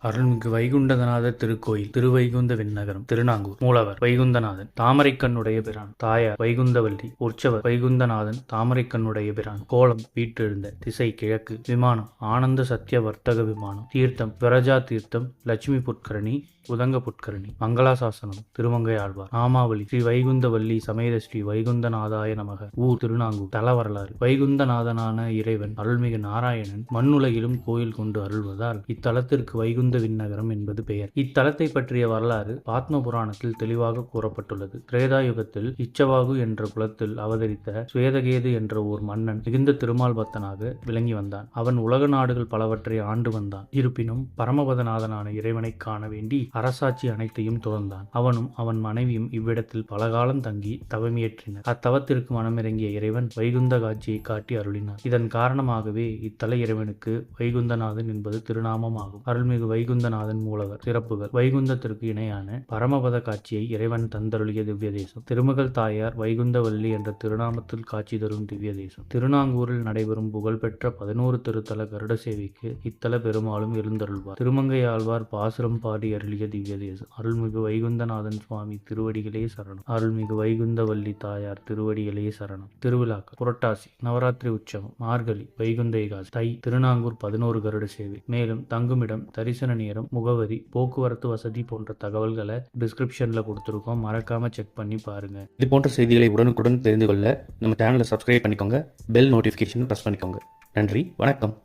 அருள்மிகு வைகுண்டநாதர் திருக்கோயில் திருவைகுந்த விண்ணகரம் திருநாங்கூர். மூலவர் வைகுந்தநாதன் தாமரைக்கண்ணுடைய பிரான். தாயார் வைகுந்தவல்லி. உற்சவர் வைகுந்தநாதன் தாமரைக்கண்ணுடைய பிரான். கோலம் வீட்டெழுந்த. திசை கிழக்கு. விமானம் ஆனந்த சத்திய வர்த்தக விமானம். தீர்த்தம் விரஜா தீர்த்தம். லட்சுமி புட்கரணி உதங்க புட்கரணி. மங்களாசாசனம் திருமங்கை ஆழ்வார். நாமாவளி ஸ்ரீ வைகுந்தவல்லி சமேத ஸ்ரீ வைகுந்தநாதாய நமக. ஊர் திருநாங்கூர். தல வரலாறு. வைகுந்தநாதனான இறைவன் அருள்மிகு நாராயணன் மண்ணுலகிலும் கோயில் கொண்டு அருள்வதால் இத்தலத்திற்கு வைகுந்த விண்ணகரம் என்பது பெயர். இத்தலத்தை பற்றிய வரலாறு ஆத்ம புராணத்தில் தெளிவாக கூறப்பட்டுள்ளது. திரேதாயுகத்தில் இச்சவாகு என்ற குலத்தில் அவதரித்த சுவேதகேது என்ற ஓர் மன்னன் மிகுந்த திருமால் பக்தனாக விளங்கி வந்தான். அவன் உலக நாடுகள் பலவற்றை ஆண்டு வந்தான். இருப்பினும் பரமபதநாதனான இறைவனை காண வேண்டி அரசாட்சி அனைத்தையும் துறந்தான். அவனும் அவன் மனைவியும் இவ்விடத்தில் பலகாலம் தங்கி தவமியற்றினர். அத்தவத்திற்கு மனமிறங்கிய இறைவன் வைகுந்த காட்சியை காட்டி அருளினார். இதன் காரணமாகவே இத்தல இறைவனுக்கு வைகுந்தநாதன் என்பது திருநாமமாகும். அருள்மிகு வைகுந்தநாதன் மூலவர். சிறப்புகள். வைகுந்தத்திற்கு இணையான பரமபத காட்சியை இறைவன் தந்தருளிய திவ்ய தேசம். திருமகள் தாயார் வைகுந்தவல்லி என்ற திருநாமத்தில் காட்சி தரும் திவ்ய தேசம். திருநாங்கூரில் நடைபெறும் புகழ்பெற்ற 11 திருத்தல கருட சேவைக்கு இத்தல பெருமாளும் எழுந்தருள்வார். திருமங்கை ஆழ்வார் பாசுரம் பாடி அருளிய திவ்ய தேசம். அருள்மிகு வைகுந்தநாதன் சுவாமி திருவடிகளே சரணம். அருள்மிகு வைகுந்தவல்லி தாயார் திருவடிகளே சரணம். திருவிழாக்கள். புரட்டாசி நவராத்திரி உற்சவம். மார்கழி வைகுந்த ஏகாதசி. தை திருநாங்கூர் 11 கருட சேவை. மேலும் தங்குமிடம், தரிசன நேரம், முகவரி, போக்குவரத்து வசதி போன்ற தகவல்களை டிஸ்கிரிப்ஷன்ல கொடுத்துருக்கோம். மறக்காம செக் பண்ணி பாருங்க. இது போன்ற செய்திகளை உடனுக்குடன் தெரிந்து கொள்ள நம்ம சேனலை சப்ஸ்கிரைப் பண்ணிக்கோங்க. பெல் நோட்டிஃபிகேஷன் ப்ரெஸ் பண்ணிக்கோங்க. நன்றி, வணக்கம்.